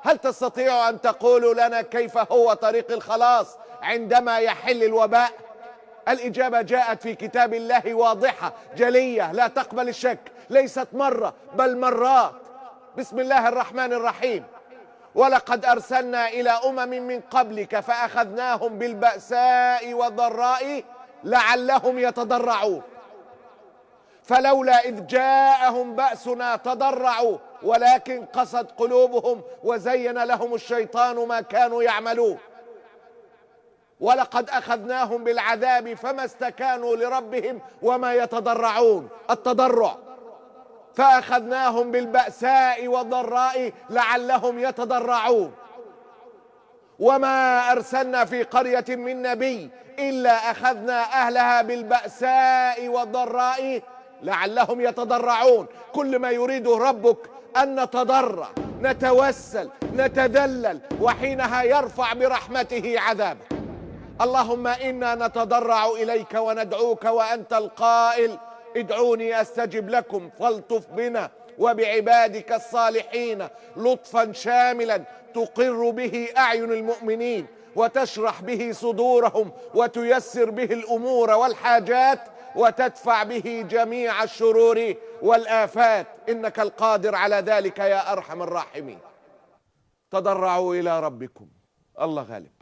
هل تستطيع أن تقولوا لنا كيف هو طريق الخلاص عندما يحل الوباء؟ الإجابة جاءت في كتاب الله واضحة جلية لا تقبل الشك، ليست مرة بل مرات. بسم الله الرحمن الرحيم: ولقد أرسلنا إلى أمم من قبلك فأخذناهم بالبأساء والضراء لعلهم يتضرعون فلولا إذ جاءهم بأسنا تضرعوا ولكن قست قلوبهم وزين لهم الشيطان ما كانوا يعملون. ولقد أخذناهم بالعذاب فما استكانوا لربهم وما يتضرعون، التضرع. فأخذناهم بالبأساء والضراء لعلهم يتضرعون. وما أرسلنا في قرية من نبي إلا أخذنا أهلها بالبأساء والضراء لعلهم يتضرعون. كل ما يريده ربك أن نتضرع، نتوسل، نتذلل، وحينها يرفع برحمته عذابه. اللهم إنا نتضرع إليك وندعوك وأنت القائل: ادعوني أستجب لكم، فالطف بنا وبعبادك الصالحين لطفا شاملا تقر به أعين المؤمنين وتشرح به صدورهم وتيسر به الأمور والحاجات وتدفع به جميع الشرور والآفات، إنك القادر على ذلك يا أرحم الراحمين. تضرعوا إلى ربكم. الله غالب.